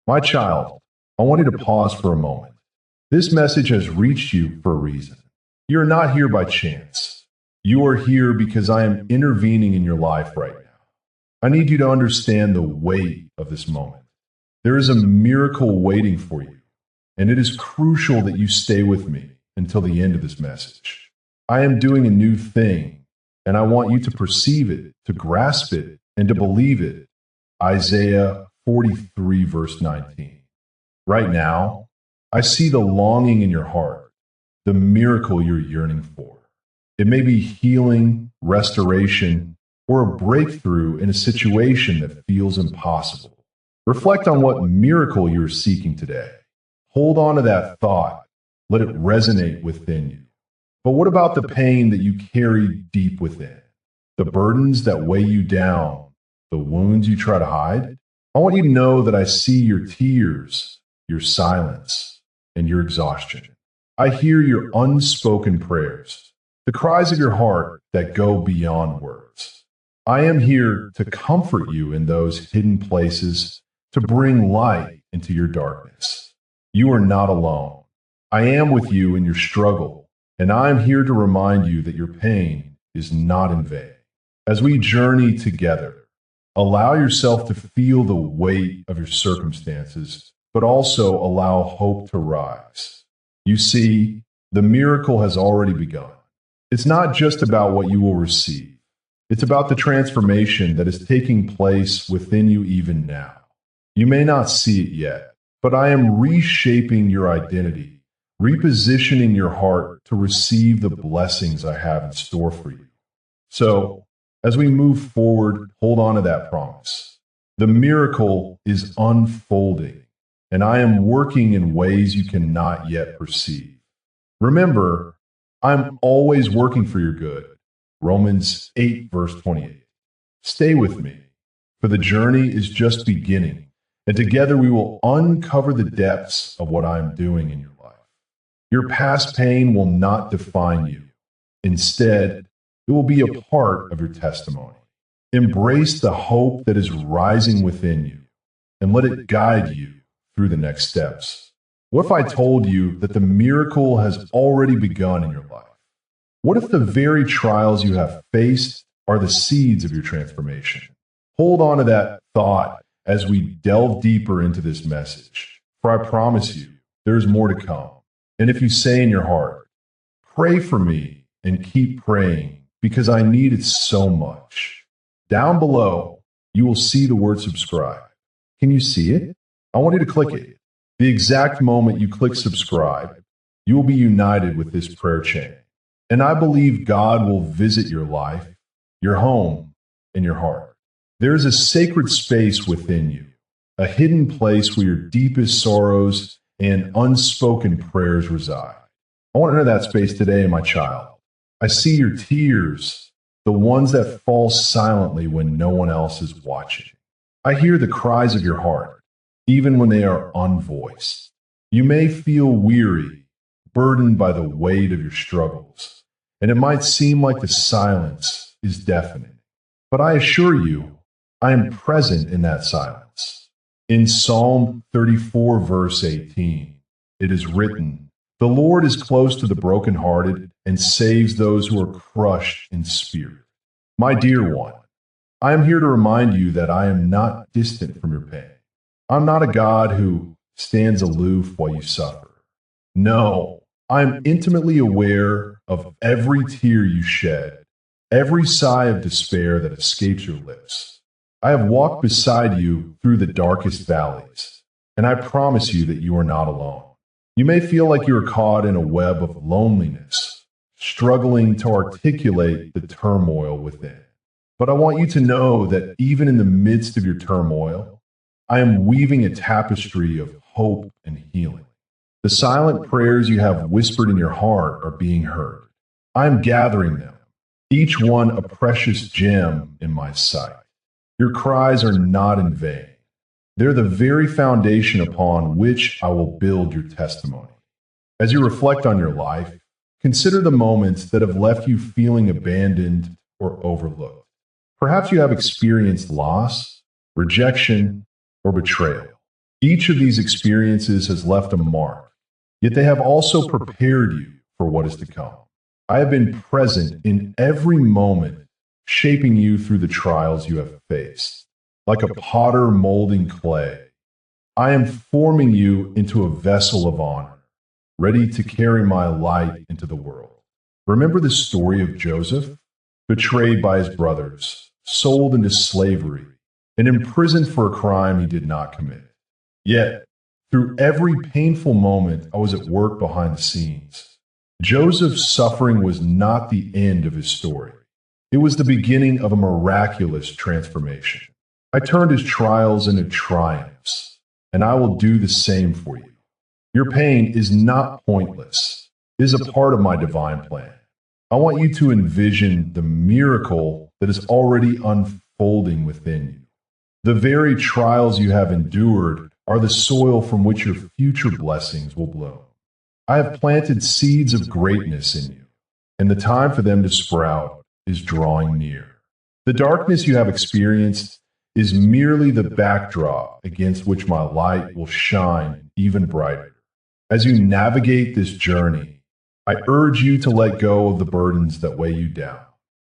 My child, I want you to pause for a moment. This message has reached you for a reason. You are not here by chance. You are here because I am intervening in your life right now. I need you to understand the weight of this moment. There is a miracle waiting for you, and it is crucial that you stay with me until the end of this message. I am doing a new thing, and I want you to perceive it, to grasp it, and to believe it. Isaiah 43, verse 19. Right now, I see the longing in your heart, the miracle you're yearning for. It may be healing, restoration, or a breakthrough in a situation that feels impossible. Reflect on what miracle you're seeking today. Hold on to that thought. Let it resonate within you. But what about the pain that you carry deep within? The burdens that weigh you down, the wounds you try to hide? I want you to know that I see your tears, your silence, and your exhaustion. I hear your unspoken prayers, the cries of your heart that go beyond words. I am here to comfort you in those hidden places, to bring light into your darkness. You are not alone. I am with you in your struggle, and I am here to remind you that your pain is not in vain. As we journey together, allow yourself to feel the weight of your circumstances, but also allow hope to rise. You see, the miracle has already begun. It's not just about what you will receive. It's about the transformation that is taking place within you even now. You may not see it yet, but I am reshaping your identity, repositioning your heart to receive the blessings I have in store for you. So, as we move forward, hold on to that promise. The miracle is unfolding, and I am working in ways you cannot yet perceive. Remember, I'm always working for your good. Romans 8, verse 28. Stay with me, for the journey is just beginning, and together we will uncover the depths of what I'm doing in your life. Your past pain will not define you. Instead, it will be a part of your testimony. Embrace the hope that is rising within you, and let it guide you through the next steps. What if I told you that the miracle has already begun in your life? What if the very trials you have faced are the seeds of your transformation? Hold on to that thought as we delve deeper into this message, for I promise you, there is more to come. And if you say in your heart, pray for me and keep praying because I need it so much. Down below, you will see the word subscribe. Can you see it? I want you to click it. The exact moment you click subscribe, you will be united with this prayer chain. And I believe God will visit your life, your home, and your heart. There is a sacred space within you, a hidden place where your deepest sorrows and unspoken prayers reside. I want to enter that space today, my child. I see your tears, the ones that fall silently when no one else is watching. I hear the cries of your heart, even when they are unvoiced. You may feel weary, burdened by the weight of your struggles, and it might seem like the silence is deafening. But I assure you, I am present in that silence. In Psalm 34, verse 18, it is written, "The Lord is close to the brokenhearted and saves those who are crushed in spirit." My dear one, I am here to remind you that I am not distant from your pain. I'm not a God who stands aloof while you suffer. No, I am intimately aware of every tear you shed, every sigh of despair that escapes your lips. I have walked beside you through the darkest valleys, and I promise you that you are not alone. You may feel like you are caught in a web of loneliness, struggling to articulate the turmoil within. But I want you to know that even in the midst of your turmoil, I am weaving a tapestry of hope and healing. The silent prayers you have whispered in your heart are being heard. I am gathering them, each one a precious gem in my sight. Your cries are not in vain. They're the very foundation upon which I will build your testimony. As you reflect on your life, consider the moments that have left you feeling abandoned or overlooked. Perhaps you have experienced loss, rejection, or betrayal. Each of these experiences has left a mark, yet they have also prepared you for what is to come. I have been present in every moment, shaping you through the trials you have faced. Like a potter molding clay, I am forming you into a vessel of honor, ready to carry my light into the world. Remember the story of Joseph, betrayed by his brothers, sold into slavery, and imprisoned for a crime he did not commit. Yet, through every painful moment, I was at work behind the scenes. Joseph's suffering was not the end of his story. It was the beginning of a miraculous transformation. I turned his trials into triumphs, and I will do the same for you. Your pain is not pointless. It is a part of my divine plan. I want you to envision the miracle that is already unfolding within you. The very trials you have endured are the soil from which your future blessings will bloom. I have planted seeds of greatness in you, and the time for them to sprout is drawing near. The darkness you have experienced is merely the backdrop against which my light will shine even brighter. As you navigate this journey, I urge you to let go of the burdens that weigh you down.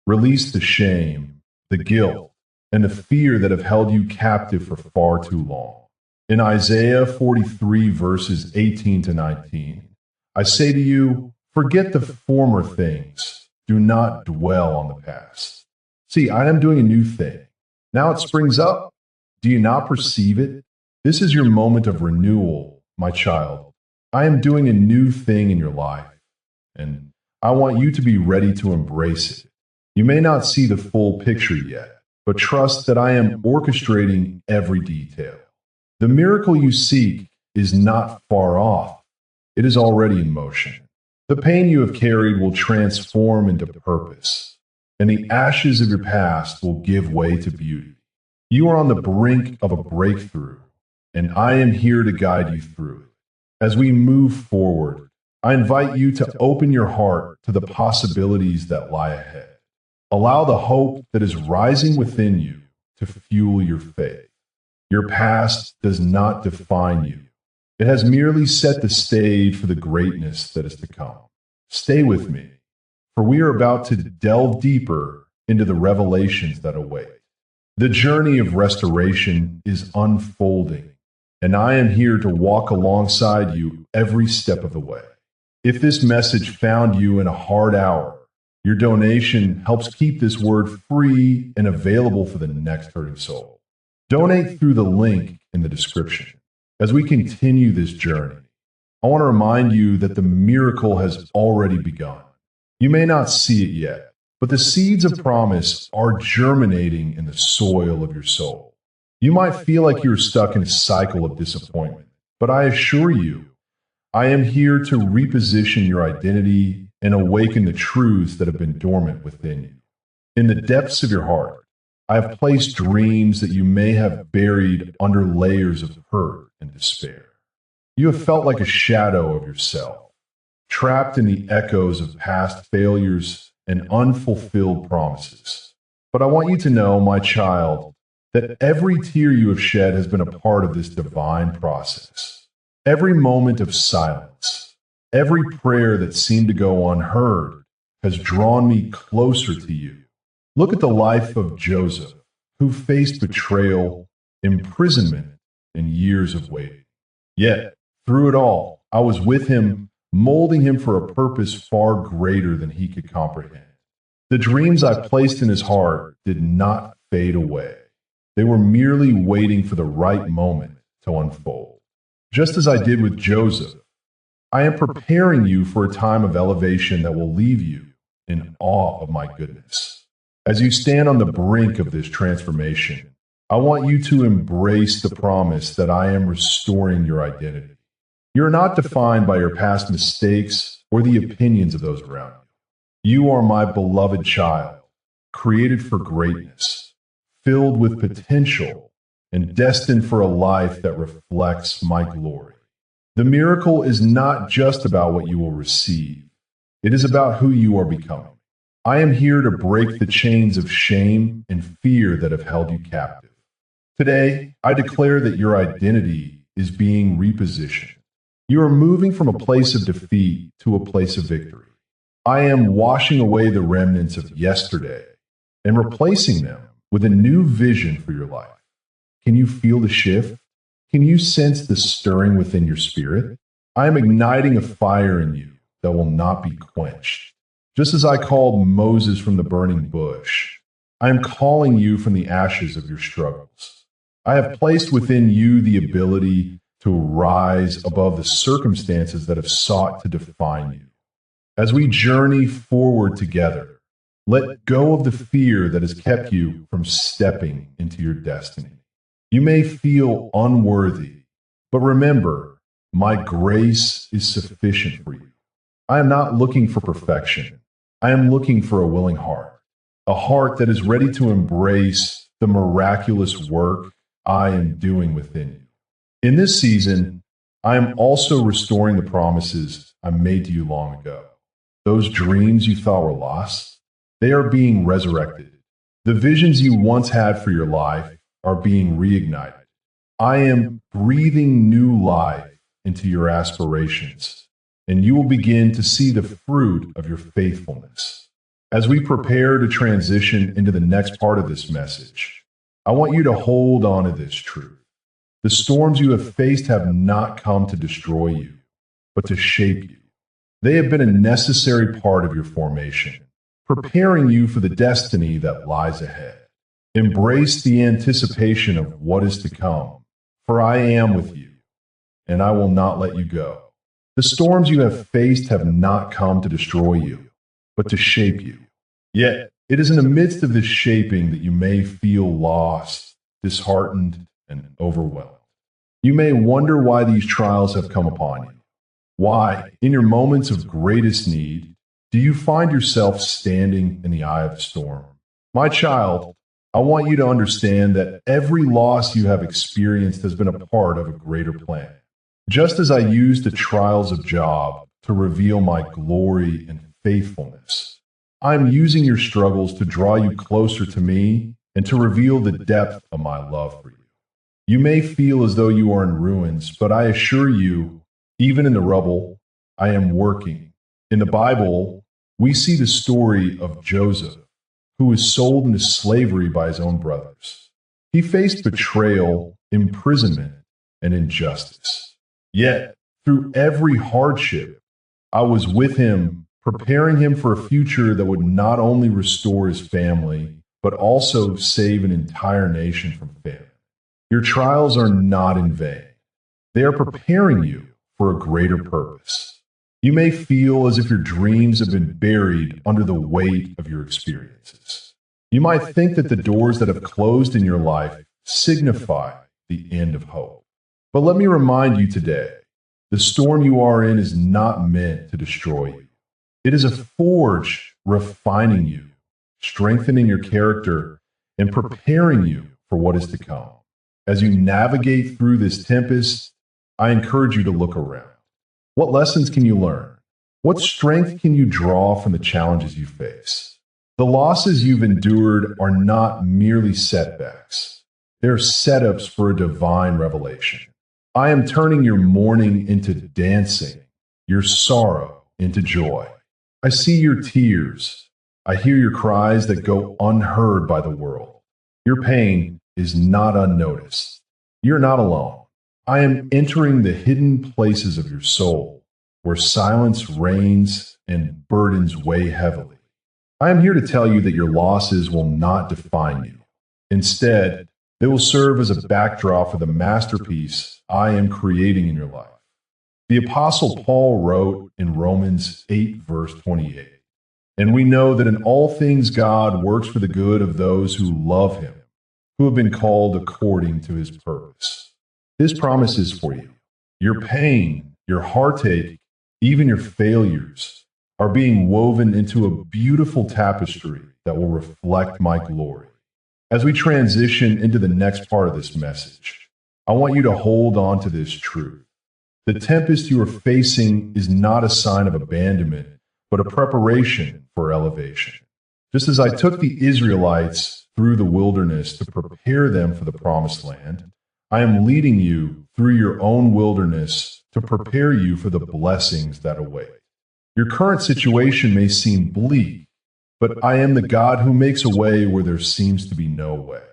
Release the shame, the guilt, and the fear that have held you captive for far too long. In Isaiah 43, verses 18 to 19, I say to you, forget the former things. Do not dwell on the past. See, I am doing a new thing. Now it springs up. Do you not perceive it? This is your moment of renewal, my child. I am doing a new thing in your life, and I want you to be ready to embrace it. You may not see the full picture yet, but trust that I am orchestrating every detail. The miracle you seek is not far off. It is already in motion. The pain you have carried will transform into purpose, and the ashes of your past will give way to beauty. You are on the brink of a breakthrough, and I am here to guide you through it. As we move forward, I invite you to open your heart to the possibilities that lie ahead. Allow the hope that is rising within you to fuel your faith. Your past does not define you. It has merely set the stage for the greatness that is to come. Stay with me, for we are about to delve deeper into the revelations that await. The journey of restoration is unfolding, and I am here to walk alongside you every step of the way. If this message found you in a hard hour, your donation helps keep this word free and available for the next hurting soul. Donate through the link in the description. As we continue this journey, I want to remind you that the miracle has already begun. You may not see it yet, but the seeds of promise are germinating in the soil of your soul. You might feel like you're stuck in a cycle of disappointment, but I assure you, I am here to reposition your identity and awaken the truths that have been dormant within you. In the depths of your heart, I have placed dreams that you may have buried under layers of hurt and despair. You have felt like a shadow of yourself, trapped in the echoes of past failures and unfulfilled promises. But I want you to know, my child, that every tear you have shed has been a part of this divine process. Every moment of silence, every prayer that seemed to go unheard has drawn me closer to you. Look at the life of Joseph, who faced betrayal, imprisonment, and years of waiting. Yet, through it all, I was with him, molding him for a purpose far greater than he could comprehend. The dreams I placed in his heart did not fade away. They were merely waiting for the right moment to unfold. Just as I did with Joseph, I am preparing you for a time of elevation that will leave you in awe of my goodness. As you stand on the brink of this transformation, I want you to embrace the promise that I am restoring your identity. You're not defined by your past mistakes or the opinions of those around you. You are my beloved child, created for greatness, filled with potential, and destined for a life that reflects my glory. The miracle is not just about what you will receive. It is about who you are becoming. I am here to break the chains of shame and fear that have held you captive. Today, I declare that your identity is being repositioned. You are moving from a place of defeat to a place of victory. I am washing away the remnants of yesterday and replacing them with a new vision for your life. Can you feel the shift? Can you sense the stirring within your spirit? I am igniting a fire in you that will not be quenched. Just as I called Moses from the burning bush, I am calling you from the ashes of your struggles. I have placed within you the ability to rise above the circumstances that have sought to define you. As we journey forward together, let go of the fear that has kept you from stepping into your destiny. You may feel unworthy, but remember, my grace is sufficient for you. I am not looking for perfection. I am looking for a willing heart, a heart that is ready to embrace the miraculous work I am doing within you. In this season, I am also restoring the promises I made to you long ago. Those dreams you thought were lost, they are being resurrected. The visions you once had for your life are being reignited. I am breathing new life into your aspirations, and you will begin to see the fruit of your faithfulness. As we prepare to transition into the next part of this message, I want you to hold on to this truth. The storms you have faced have not come to destroy you, but to shape you. They have been a necessary part of your formation, preparing you for the destiny that lies ahead. Embrace the anticipation of what is to come, for I am with you, and I will not let you go. The storms you have faced have not come to destroy you, but to shape you. Yet, it is in the midst of this shaping that you may feel lost, disheartened, and overwhelmed. You may wonder why these trials have come upon you. Why, in your moments of greatest need, do you find yourself standing in the eye of the storm? My child, I want you to understand that every loss you have experienced has been a part of a greater plan. Just as I used the trials of Job to reveal my glory and faithfulness, I'm using your struggles to draw you closer to me and to reveal the depth of my love for you. You may feel as though you are in ruins, but I assure you, even in the rubble, I am working. In the Bible, we see the story of Joseph, who was sold into slavery by his own brothers. He faced betrayal, imprisonment, and injustice. Yet, through every hardship, I was with him, preparing him for a future that would not only restore his family, but also save an entire nation from famine. Your trials are not in vain. They are preparing you for a greater purpose. You may feel as if your dreams have been buried under the weight of your experiences. You might think that the doors that have closed in your life signify the end of hope. But let me remind you today, the storm you are in is not meant to destroy you. It is a forge refining you, strengthening your character, and preparing you for what is to come. As you navigate through this tempest, I encourage you to look around. What lessons can you learn? What strength can you draw from the challenges you face? The losses you've endured are not merely setbacks. They're setups for a divine revelation. I am turning your mourning into dancing, your sorrow into joy. I see your tears. I hear your cries that go unheard by the world. Your pain is not unnoticed. You're not alone. I am entering the hidden places of your soul, where silence reigns and burdens weigh heavily. I am here to tell you that your losses will not define you. Instead, they will serve as a backdrop for the masterpiece I am creating in your life. The Apostle Paul wrote in Romans 8, verse 28, "And we know that in all things God works for the good of those who love him, who have been called according to his purpose." This promise is for you. Your pain, your heartache, even your failures are being woven into a beautiful tapestry that will reflect my glory. As we transition into the next part of this message, I want you to hold on to this truth. The tempest you are facing is not a sign of abandonment, but a preparation for elevation. Just as I took the Israelites through the wilderness to prepare them for the promised land, I am leading you through your own wilderness to prepare you for the blessings that await. Your current situation may seem bleak, but I am the God who makes a way where there seems to be no way.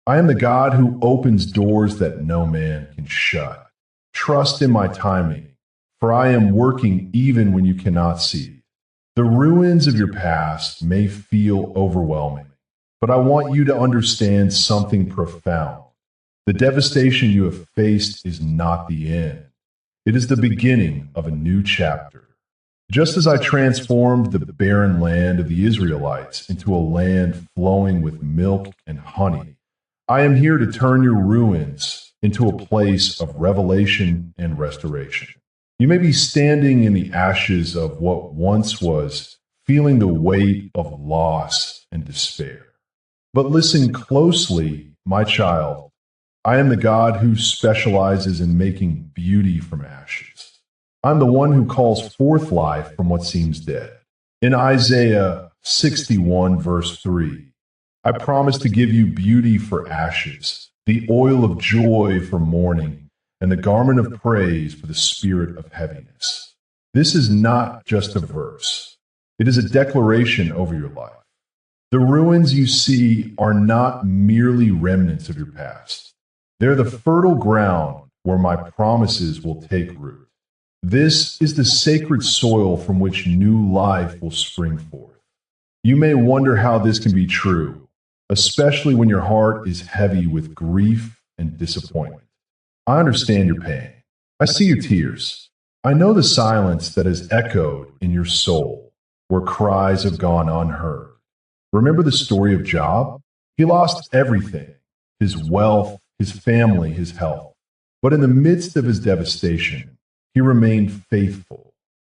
I am the God who opens doors that no man can shut. Trust in my timing, for I am working even when you cannot see. The ruins of your past may feel overwhelming, but I want you to understand something profound. The devastation you have faced is not the end. It is the beginning of a new chapter. Just as I transformed the barren land of the Israelites into a land flowing with milk and honey, I am here to turn your ruins into a place of revelation and restoration. You may be standing in the ashes of what once was, feeling the weight of loss and despair. But listen closely, my child. I am the God who specializes in making beauty from ashes. I'm the one who calls forth life from what seems dead. In Isaiah 61, verse 3, I promise to give you beauty for ashes, the oil of joy for mourning, and the garment of praise for the spirit of heaviness. This is not just a verse. It is a declaration over your life. The ruins you see are not merely remnants of your past. They're the fertile ground where my promises will take root. This is the sacred soil from which new life will spring forth. You may wonder how this can be true, especially when your heart is heavy with grief and disappointment. I understand your pain. I see your tears. I know the silence that has echoed in your soul, where cries have gone unheard. Remember the story of Job? He lost everything, his wealth, his family, his health. But in the midst of his devastation, he remained faithful.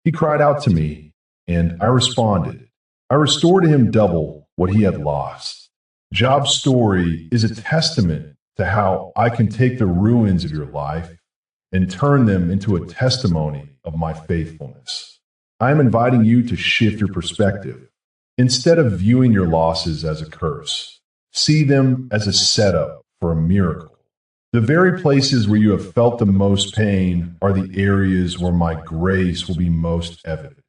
He cried out to me, and I responded. I restored to him double what he had lost. Job's story is a testament to how I can take the ruins of your life and turn them into a testimony of my faithfulness. I am inviting you to shift your perspective. Instead of viewing your losses as a curse, see them as a setup for a miracle. The very places where you have felt the most pain are the areas where my grace will be most evident.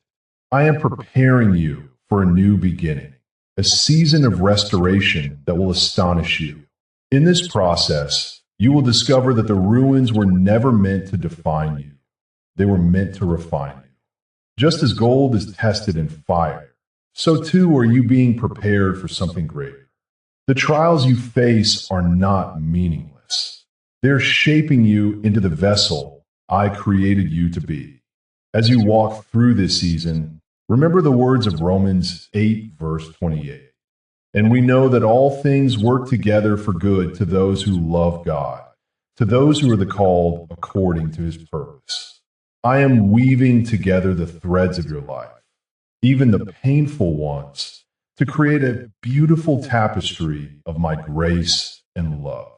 I am preparing you for a new beginning, a season of restoration that will astonish you. In this process, you will discover that the ruins were never meant to define you. They were meant to refine you. Just as gold is tested in fire, so too are you being prepared for something greater. The trials you face are not meaningless. They're shaping you into the vessel I created you to be. As you walk through this season, remember the words of Romans 8, verse 28. And we know that all things work together for good to those who love God, to those who are the called according to his purpose. I am weaving together the threads of your life, even the painful ones, to create a beautiful tapestry of my grace and love.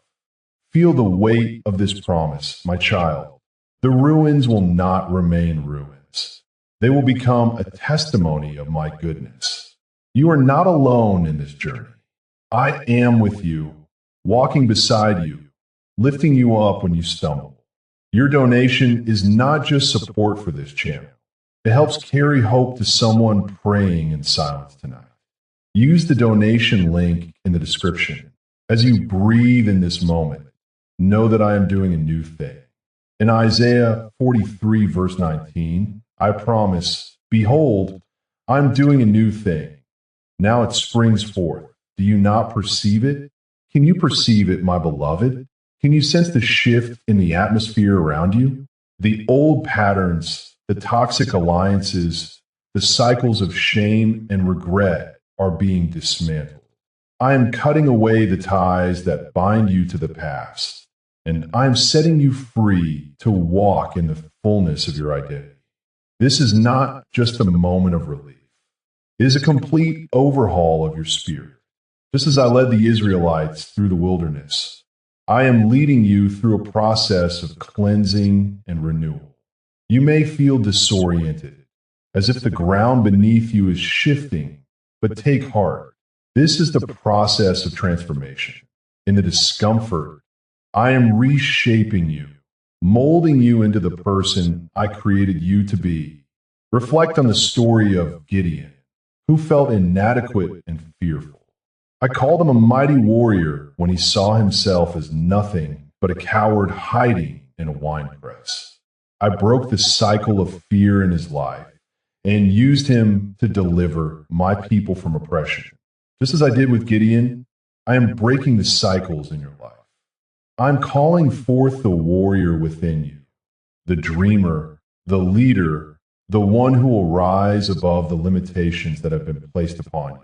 Feel the weight of this promise, my child. The ruins will not remain ruins. They will become a testimony of my goodness. You are not alone in this journey. I am with you, walking beside you, lifting you up when you stumble. Your donation is not just support for this channel. It helps carry hope to someone praying in silence tonight. Use the donation link in the description. As you breathe in this moment, know that I am doing a new thing. In Isaiah 43, verse 19, I promise, behold, I'm doing a new thing. Now it springs forth. Do you not perceive it? Can you perceive it, my beloved? Can you sense the shift in the atmosphere around you? The old patterns, the toxic alliances, the cycles of shame and regret are being dismantled. I am cutting away the ties that bind you to the past, and I am setting you free to walk in the fullness of your identity. This is not just a moment of relief. It is a complete overhaul of your spirit. Just as I led the Israelites through the wilderness, I am leading you through a process of cleansing and renewal. You may feel disoriented, as if the ground beneath you is shifting, but take heart. This is the process of transformation. In the discomfort, I am reshaping you. molding you into the person I created you to be. Reflect on the story of Gideon, who felt inadequate and fearful. I called him a mighty warrior when he saw himself as nothing but a coward hiding in a winepress. I broke the cycle of fear in his life and used him to deliver my people from oppression. Just as I did with Gideon, I am breaking the cycles in your life. I'm calling forth the warrior within you, the dreamer, the leader, the one who will rise above the limitations that have been placed upon you.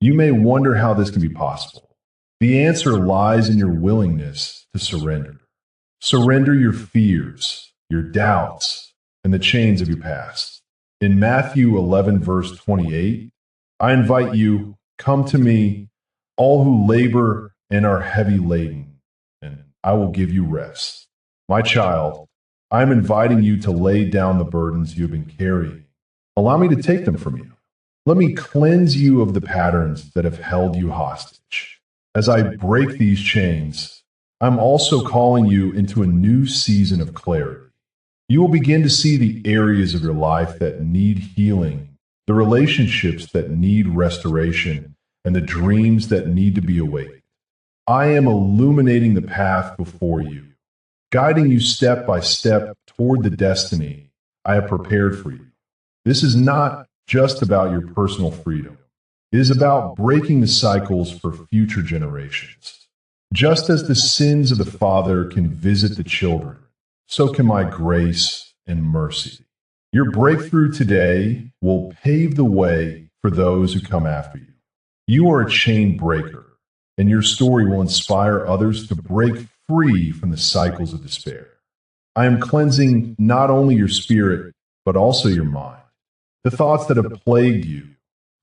You may wonder how this can be possible. The answer lies in your willingness to surrender. Surrender your fears, your doubts, and the chains of your past. In Matthew 11, verse 28, I invite you, come to me, all who labor and are heavy laden, and I will give you rest. My child, I am inviting you to lay down the burdens you have been carrying. Allow me to take them from you. Let me cleanse you of the patterns that have held you hostage. As I break these chains, I'm also calling you into a new season of clarity. You will begin to see the areas of your life that need healing, the relationships that need restoration, and the dreams that need to be awakened. I am illuminating the path before you, guiding you step by step toward the destiny I have prepared for you. This is not just about your personal freedom. It is about breaking the cycles for future generations. Just as the sins of the father can visit the children, so can my grace and mercy. Your breakthrough today will pave the way for those who come after you. You are a chain breaker, and your story will inspire others to break free from the cycles of despair. I am cleansing not only your spirit, but also your mind. The thoughts that have plagued you,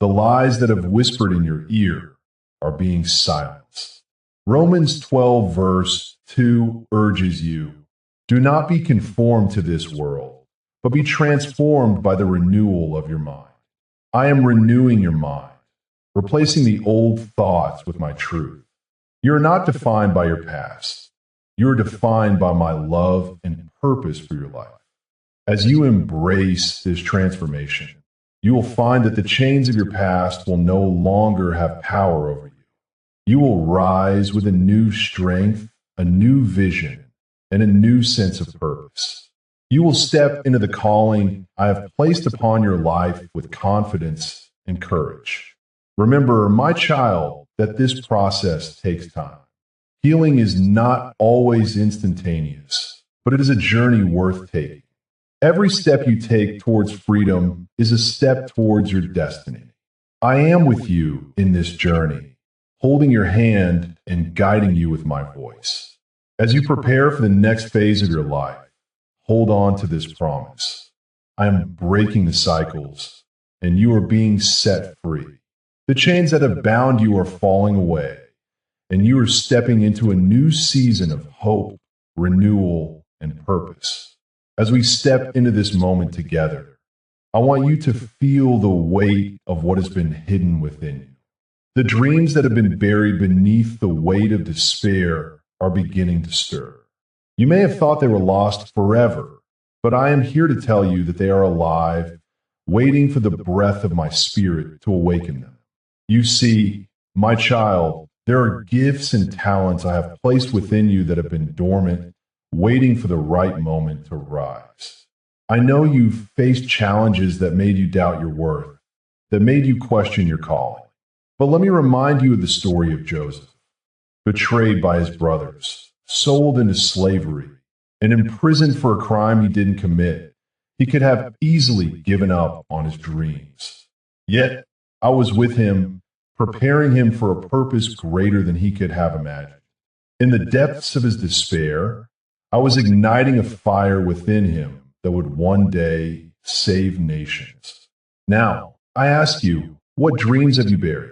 the lies that have whispered in your ear, are being silenced. Romans 12, verse 2 urges you, do not be conformed to this world, but be transformed by the renewal of your mind. I am renewing your mind, replacing the old thoughts with my truth. You are not defined by your past. You are defined by my love and purpose for your life. As you embrace this transformation, you will find that the chains of your past will no longer have power over you. You will rise with a new strength, a new vision, and a new sense of purpose. You will step into the calling I have placed upon your life with confidence and courage. Remember, my child, that this process takes time. Healing is not always instantaneous, but it is a journey worth taking. Every step you take towards freedom is a step towards your destiny. I am with you in this journey, holding your hand and guiding you with my voice. As you prepare for the next phase of your life, hold on to this promise. I am breaking the cycles, and you are being set free. The chains that have bound you are falling away, and you are stepping into a new season of hope, renewal, and purpose. As we step into this moment together, I want you to feel the weight of what has been hidden within you. The dreams that have been buried beneath the weight of despair are beginning to stir. You may have thought they were lost forever, but I am here to tell you that they are alive, waiting for the breath of my spirit to awaken them. You see, my child, there are gifts and talents I have placed within you that have been dormant, waiting for the right moment to rise. I know you've faced challenges that made you doubt your worth, that made you question your calling. But let me remind you of the story of Joseph. Betrayed by his brothers, sold into slavery, and imprisoned for a crime he didn't commit, he could have easily given up on his dreams. Yet, I was with him, preparing him for a purpose greater than he could have imagined. In the depths of his despair, I was igniting a fire within him that would one day save nations. Now, I ask you, what dreams have you buried?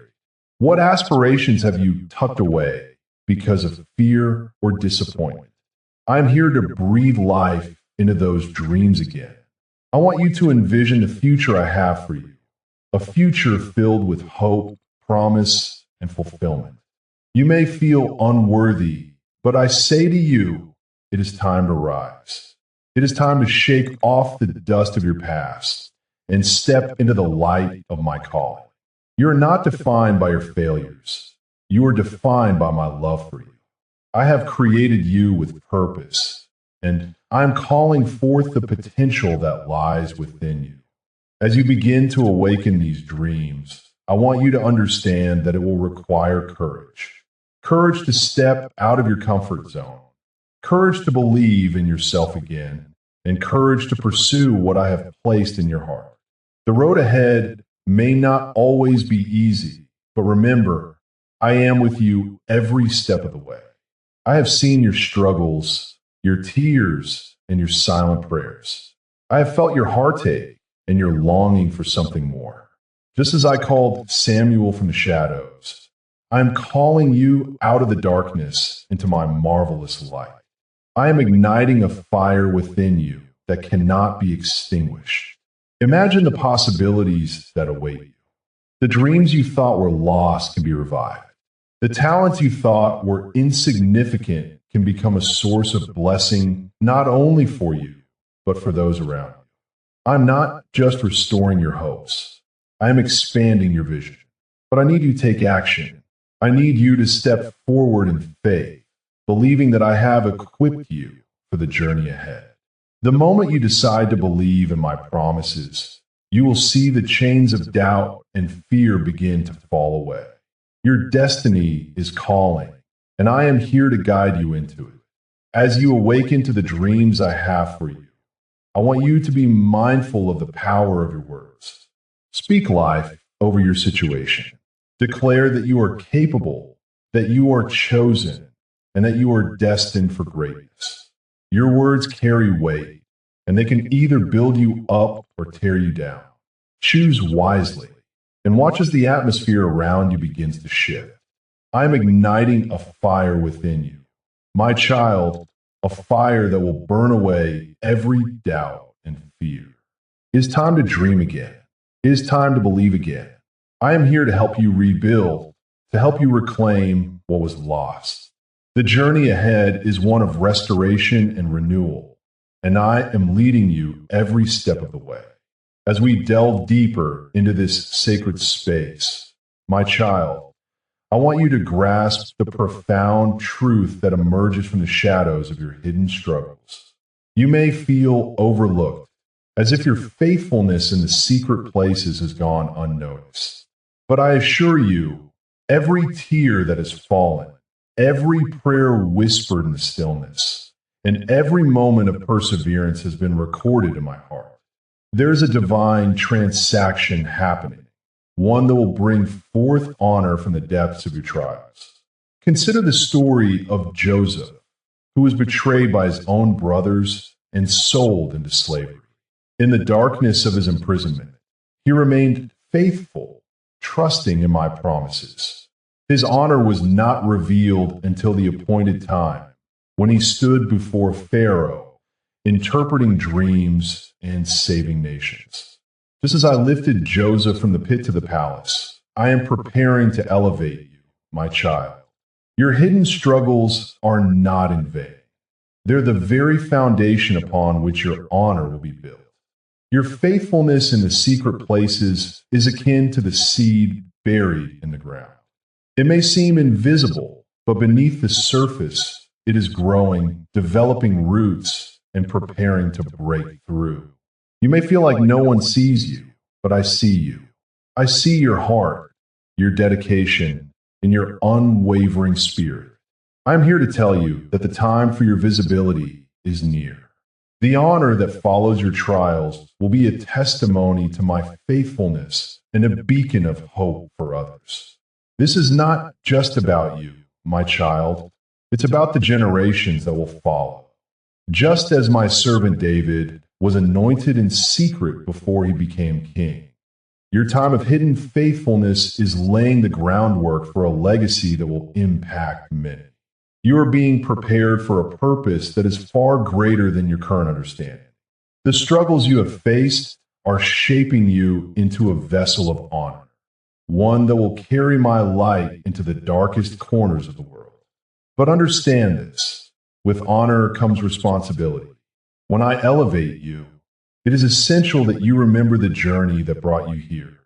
What aspirations have you tucked away because of fear or disappointment? I'm here to breathe life into those dreams again. I want you to envision the future I have for you, a future filled with hope, promise, and fulfillment. You may feel unworthy, but I say to you, it is time to rise. It is time to shake off the dust of your past and step into the light of my calling. You are not defined by your failures. You are defined by my love for you. I have created you with purpose, and I'm calling forth the potential that lies within you. As you begin to awaken these dreams, I want you to understand that it will require courage. Courage to step out of your comfort zone. Courage to believe in yourself again, and courage to pursue what I have placed in your heart. The road ahead may not always be easy, but remember, I am with you every step of the way. I have seen your struggles, your tears, and your silent prayers. I have felt your heartache and your longing for something more. Just as I called Samuel from the shadows, I am calling you out of the darkness into my marvelous light. I am igniting a fire within you that cannot be extinguished. Imagine the possibilities that await you. The dreams you thought were lost can be revived. The talents you thought were insignificant can become a source of blessing not only for you, but for those around you. I'm not just restoring your hopes. I am expanding your vision. But I need you to take action. I need you to step forward in faith, believing that I have equipped you for the journey ahead. The moment you decide to believe in my promises, you will see the chains of doubt and fear begin to fall away. Your destiny is calling, and I am here to guide you into it. As you awaken to the dreams I have for you, I want you to be mindful of the power of your words. Speak life over your situation. Declare that you are capable, that you are chosen, and that you are destined for greatness. Your words carry weight, and they can either build you up or tear you down. Choose wisely, and watch as the atmosphere around you begins to shift. I am igniting a fire within you. My child, a fire that will burn away every doubt and fear. It is time to dream again. It is time to believe again. I am here to help you rebuild, to help you reclaim what was lost. The journey ahead is one of restoration and renewal, and I am leading you every step of the way. As we delve deeper into this sacred space, my child, I want you to grasp the profound truth that emerges from the shadows of your hidden struggles. You may feel overlooked, as if your faithfulness in the secret places has gone unnoticed. But I assure you, every tear that has fallen, every prayer whispered in the stillness, and every moment of perseverance has been recorded in my heart. There's a divine transaction happening, one that will bring forth honor from the depths of your trials. Consider the story of Joseph, who was betrayed by his own brothers and sold into slavery. In the darkness of his imprisonment, he remained faithful, trusting in my promises. His honor was not revealed until the appointed time, when he stood before Pharaoh, interpreting dreams and saving nations. Just as I lifted Joseph from the pit to the palace, I am preparing to elevate you, my child. Your hidden struggles are not in vain. They're the very foundation upon which your honor will be built. Your faithfulness in the secret places is akin to the seed buried in the ground. It may seem invisible, but beneath the surface, it is growing, developing roots, and preparing to break through. You may feel like no one sees you, but I see you. I see your heart, your dedication, and your unwavering spirit. I'm here to tell you that the time for your visibility is near. The honor that follows your trials will be a testimony to my faithfulness and a beacon of hope for others. This is not just about you, my child. It's about the generations that will follow. Just as my servant David was anointed in secret before he became king, your time of hidden faithfulness is laying the groundwork for a legacy that will impact many. You are being prepared for a purpose that is far greater than your current understanding. The struggles you have faced are shaping you into a vessel of honor, one that will carry my light into the darkest corners of the world. But understand this. With honor comes responsibility. When I elevate you, it is essential that you remember the journey that brought you here.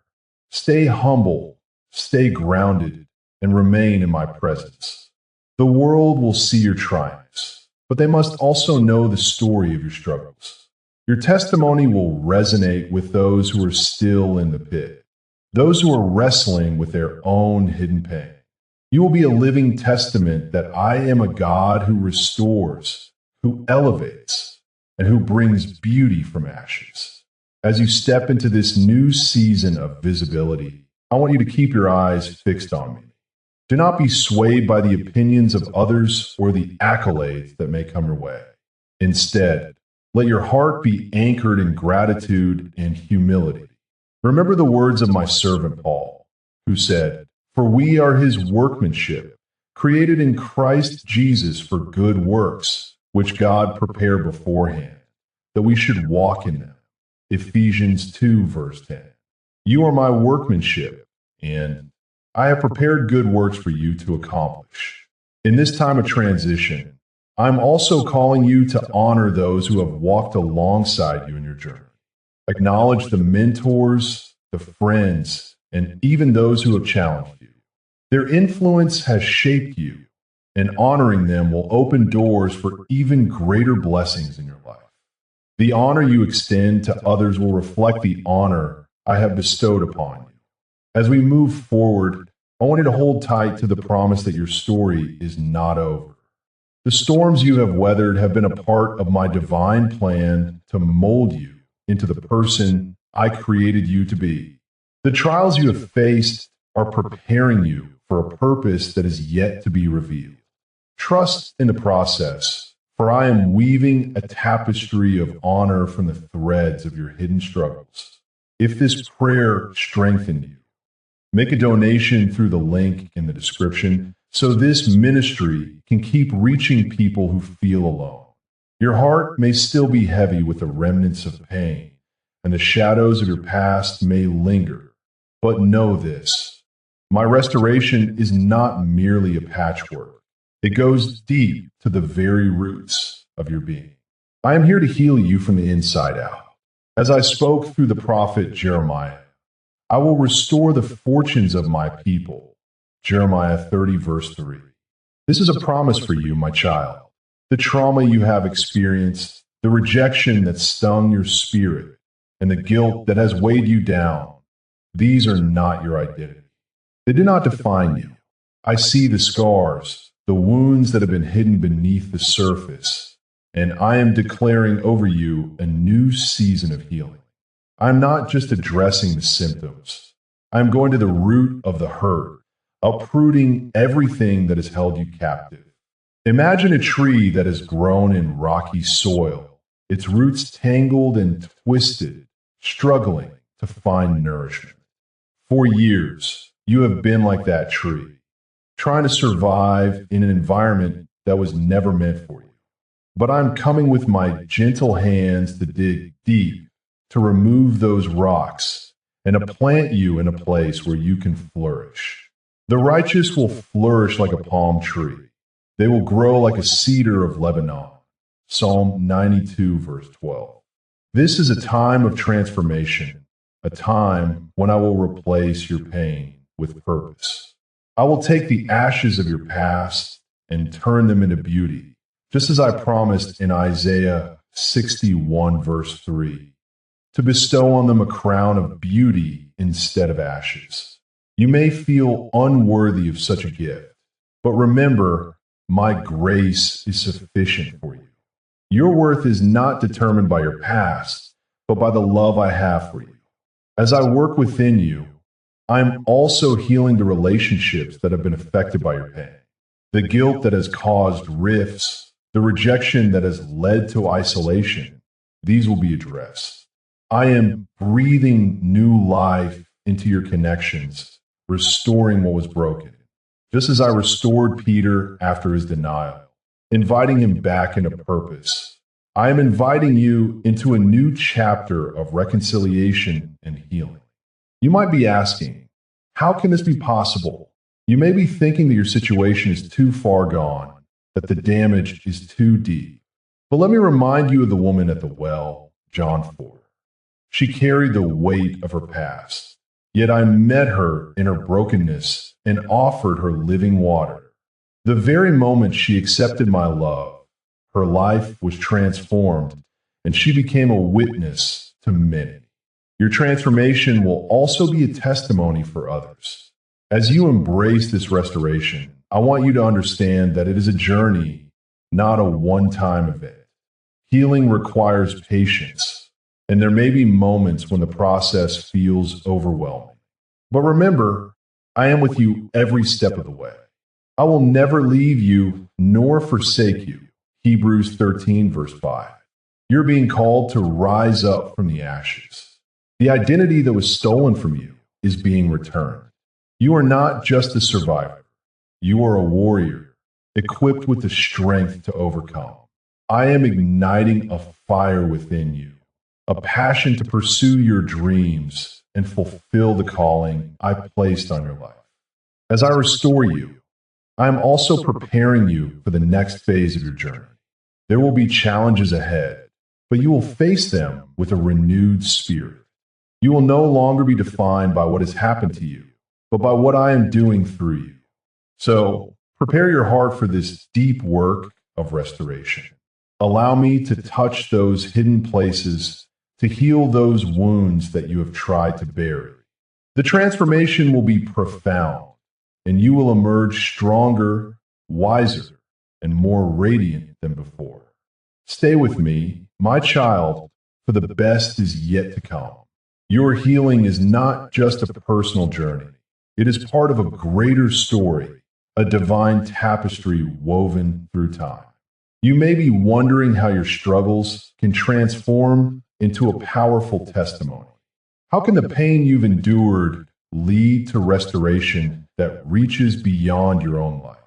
Stay humble, stay grounded, and remain in my presence. The world will see your triumphs, but they must also know the story of your struggles. Your testimony will resonate with those who are still in the pit, those who are wrestling with their own hidden pain. You will be a living testament that I am a God who restores, who elevates, and who brings beauty from ashes. As you step into this new season of visibility, I want you to keep your eyes fixed on me. Do not be swayed by the opinions of others or the accolades that may come your way. Instead, let your heart be anchored in gratitude and humility. Remember the words of my servant Paul, who said, "For we are his workmanship, created in Christ Jesus for good works, which God prepared beforehand, that we should walk in them." Ephesians 2, verse 10. You are my workmanship, and I have prepared good works for you to accomplish. In this time of transition, I'm also calling you to honor those who have walked alongside you in your journey. Acknowledge the mentors, the friends, and even those who have challenged you. Their influence has shaped you, and honoring them will open doors for even greater blessings in your life. The honor you extend to others will reflect the honor I have bestowed upon you. As we move forward, I want you to hold tight to the promise that your story is not over. The storms you have weathered have been a part of my divine plan to mold you into the person I created you to be. The trials you have faced are preparing you for a purpose that is yet to be revealed. Trust in the process, for I am weaving a tapestry of honor from the threads of your hidden struggles. If this prayer strengthened you, make a donation through the link in the description so this ministry can keep reaching people who feel alone. Your heart may still be heavy with the remnants of pain, and the shadows of your past may linger. But know this, my restoration is not merely a patchwork. It goes deep to the very roots of your being. I am here to heal you from the inside out. As I spoke through the prophet Jeremiah, I will restore the fortunes of my people. Jeremiah 30, verse 3. This is a promise for you, my child. The trauma you have experienced, the rejection that stung your spirit, and the guilt that has weighed you down, these are not your identity. They do not define you. I see the scars, the wounds that have been hidden beneath the surface, and I am declaring over you a new season of healing. I'm not just addressing the symptoms. I'm going to the root of the hurt, uprooting everything that has held you captive. Imagine a tree that has grown in rocky soil, its roots tangled and twisted, struggling to find nourishment. For years, you have been like that tree, trying to survive in an environment that was never meant for you. But I'm coming with my gentle hands to dig deep, to remove those rocks, and to plant you in a place where you can flourish. The righteous will flourish like a palm tree. They will grow like a cedar of Lebanon. Psalm 92, verse 12. This is a time of transformation, a time when I will replace your pain with purpose. I will take the ashes of your past and turn them into beauty, just as I promised in Isaiah 61, verse 3, to bestow on them a crown of beauty instead of ashes. You may feel unworthy of such a gift, but remember, my grace is sufficient for you. Your worth is not determined by your past, but by the love I have for you. As I work within you, I'm also healing the relationships that have been affected by your pain. The guilt that has caused rifts, the rejection that has led to isolation, these will be addressed. I am breathing new life into your connections, restoring what was broken. Just as I restored Peter after his denial, inviting him back into purpose, I am inviting you into a new chapter of reconciliation and healing. You might be asking, how can this be possible? You may be thinking that your situation is too far gone, that the damage is too deep. But let me remind you of the woman at the well, John 4. She carried the weight of her past, yet I met her in her brokenness and offered her living water. The very moment she accepted my love, her life was transformed and she became a witness to many. Your transformation will also be a testimony for others. As you embrace this restoration, I want you to understand that it is a journey, not a one-time event. Healing requires patience, and there may be moments when the process feels overwhelming. But remember, I am with you every step of the way. I will never leave you nor forsake you. Hebrews 13, verse 5. You're being called to rise up from the ashes. The identity that was stolen from you is being returned. You are not just a survivor. You are a warrior, equipped with the strength to overcome. I am igniting a fire within you, a passion to pursue your dreams and fulfill the calling I placed on your life. As I restore you, I am also preparing you for the next phase of your journey. There will be challenges ahead, but you will face them with a renewed spirit. You will no longer be defined by what has happened to you, but by what I am doing through you. So, prepare your heart for this deep work of restoration. Allow me to touch those hidden places, to heal those wounds that you have tried to bury. The transformation will be profound, and you will emerge stronger, wiser, and more radiant than before. Stay with me, my child, for the best is yet to come. Your healing is not just a personal journey. It is part of a greater story, a divine tapestry woven through time. You may be wondering how your struggles can transform into a powerful testimony. How can the pain you've endured lead to restoration that reaches beyond your own life?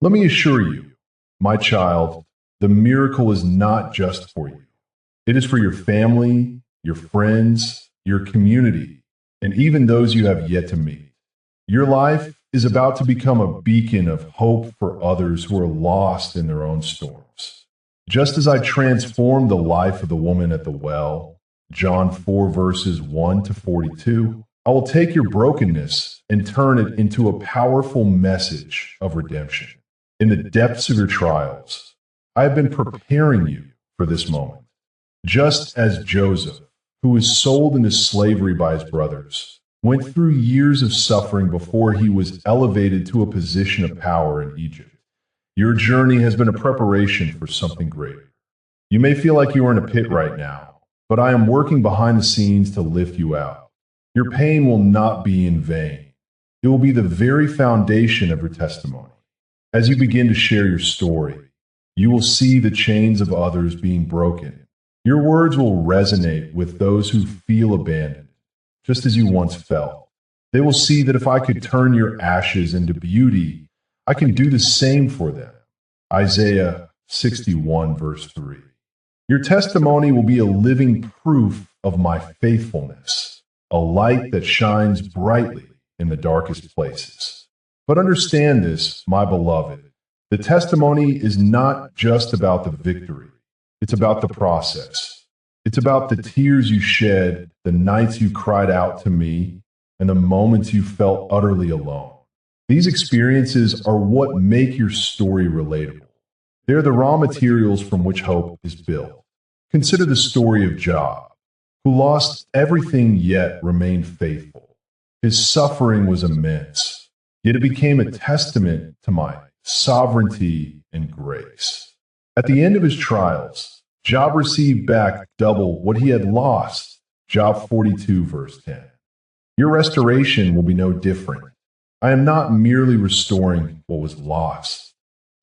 Let me assure you, my child, the miracle is not just for you. It is for your family, your friends, your community, and even those you have yet to meet. Your life is about to become a beacon of hope for others who are lost in their own storms. Just as I transformed the life of the woman at the well, John 4 verses 1 to 42, I will take your brokenness and turn it into a powerful message of redemption. In the depths of your trials, I have been preparing you for this moment. Just as Joseph, who was sold into slavery by his brothers, went through years of suffering before he was elevated to a position of power in Egypt. Your journey has been a preparation for something greater. You may feel like you are in a pit right now, but I am working behind the scenes to lift you out. Your pain will not be in vain. It will be the very foundation of your testimony. As you begin to share your story, you will see the chains of others being broken. Your words will resonate with those who feel abandoned, just as you once felt. They will see that if I could turn your ashes into beauty, I can do the same for them. Isaiah 61, verse 3. Your testimony will be a living proof of my faithfulness, a light that shines brightly in the darkest places. But understand this, my beloved, the testimony is not just about the victory. It's about the process. It's about the tears you shed, the nights you cried out to me, and the moments you felt utterly alone. These experiences are what make your story relatable. They're the raw materials from which hope is built. Consider the story of Job, who lost everything yet remained faithful. His suffering was immense, yet it became a testament to my sovereignty and grace. At the end of his trials, Job received back double what he had lost. Job 42, verse 10. Your restoration will be no different. I am not merely restoring what was lost.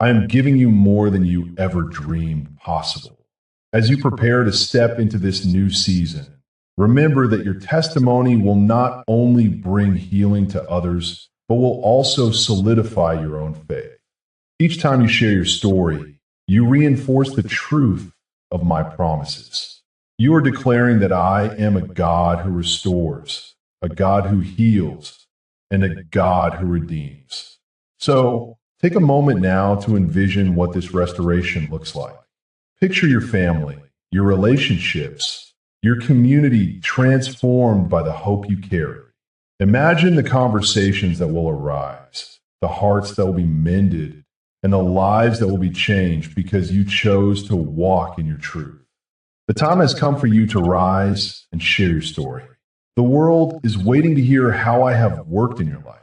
I am giving you more than you ever dreamed possible. As you prepare to step into this new season, remember that your testimony will not only bring healing to others, but will also solidify your own faith. Each time you share your story, you reinforce the truth of my promises. You are declaring that I am a God who restores, a God who heals, and a God who redeems. So, Take a moment now to envision what this restoration looks like. Picture your family, your relationships, your community transformed by the hope you carry. Imagine the conversations that will arise, the hearts that will be mended, and the lives that will be changed because you chose to walk in your truth. The time has come for you to rise and share your story. The world is waiting to hear how I have worked in your life.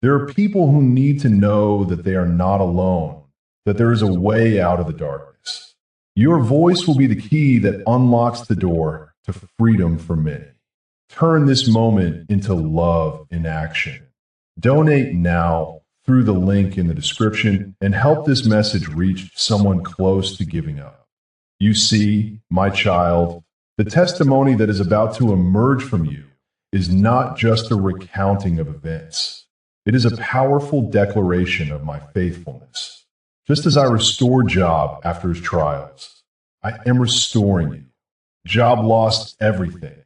There are people who need to know that they are not alone, that there is a way out of the darkness. Your voice will be the key that unlocks the door to freedom for many. Turn this moment into love in action. Donate now through the link in the description and help this message reach someone close to giving up. You see, my child, the testimony that is about to emerge from you is not just a recounting of events. It is a powerful declaration of my faithfulness. Just as I restored Job after his trials, I am restoring you. Job lost everything,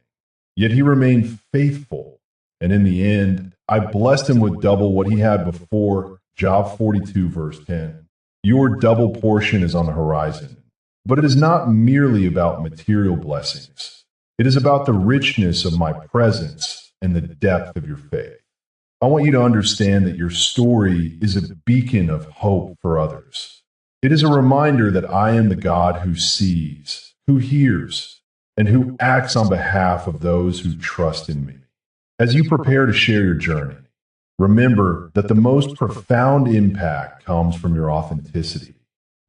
yet he remained faithful, and in the end, I blessed him with double what he had before. Job 42, verse 10. Your double portion is on the horizon, but it is not merely about material blessings. It is about the richness of my presence and the depth of your faith. I want you to understand that your story is a beacon of hope for others. It is a reminder that I am the God who sees, who hears, and who acts on behalf of those who trust in me. As you prepare to share your journey, remember that the most profound impact comes from your authenticity.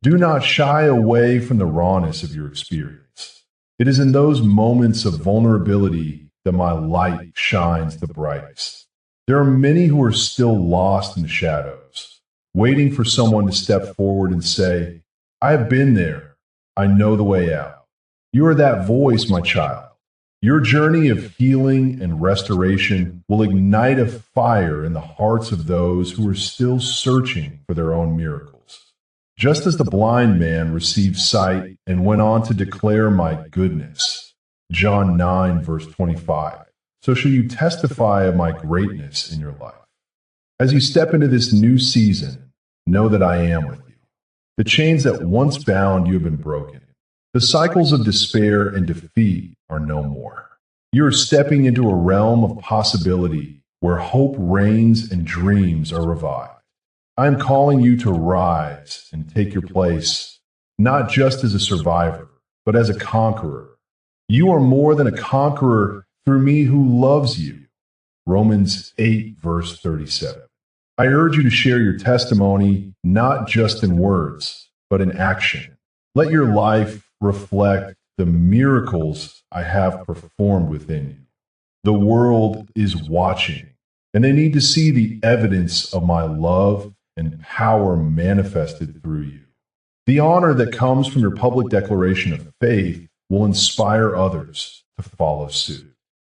Do not shy away from the rawness of your experience. It is in those moments of vulnerability that my light shines the brightest. There are many who are still lost in the shadows, waiting for someone to step forward and say, I have been there. I know the way out. You are that voice, my child. Your journey of healing and restoration will ignite a fire in the hearts of those who are still searching for their own miracles. Just as the blind man received sight and went on to declare my goodness, John 9, verse 25. So shall you testify of my greatness in your life. As you step into this new season, know that I am with you. The chains that once bound you have been broken. The cycles of despair and defeat are no more. You are stepping into a realm of possibility where hope reigns and dreams are revived. I am calling you to rise and take your place, not just as a survivor, but as a conqueror. You are more than a conqueror through me who loves you. Romans 8, verse 37. I urge you to share your testimony, not just in words, but in action. Let your life reflect the miracles I have performed within you. The world is watching, and they need to see the evidence of my love and power manifested through you. The honor that comes from your public declaration of faith will inspire others to follow suit.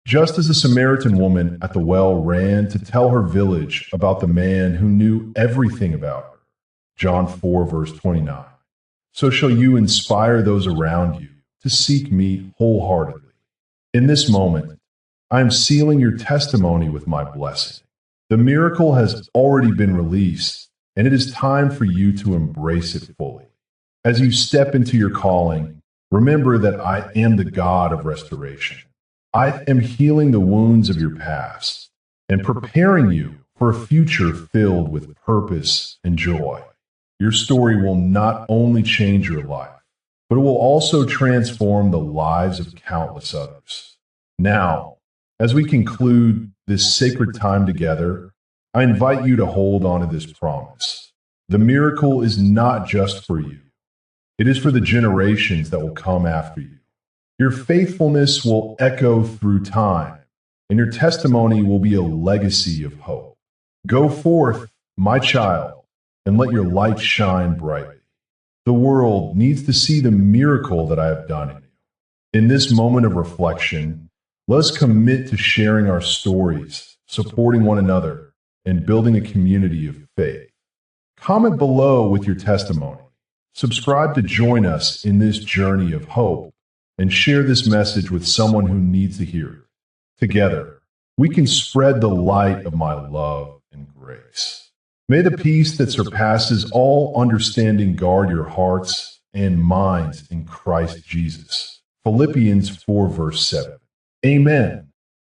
Just as the Samaritan woman at the well ran to tell her village about the man who knew everything about her, John 4, verse 29, so shall you inspire those around you to seek me wholeheartedly. In this moment, I am sealing your testimony with my blessing. The miracle has already been released, and it is time for you to embrace it fully. As you step into your calling, remember that I am the God of restoration. I am healing the wounds of your past and preparing you for a future filled with purpose and joy. Your story will not only change your life, but it will also transform the lives of countless others. Now, as we conclude this sacred time together, I invite you to hold on to this promise. The miracle is not just for you. It is for the generations that will come after you. Your faithfulness will echo through time, and your testimony will be a legacy of hope. Go forth, my child, and let your light shine brightly. The world needs to see the miracle that I have done in you. In this moment of reflection, let us commit to sharing our stories, supporting one another, and building a community of faith. Comment below with your testimony. Subscribe to join us in this journey of hope, and share this message with someone who needs to hear it. Together, we can spread the light of my love and grace. May the peace that surpasses all understanding guard your hearts and minds in Christ Jesus. Philippians 4 verse 7. Amen.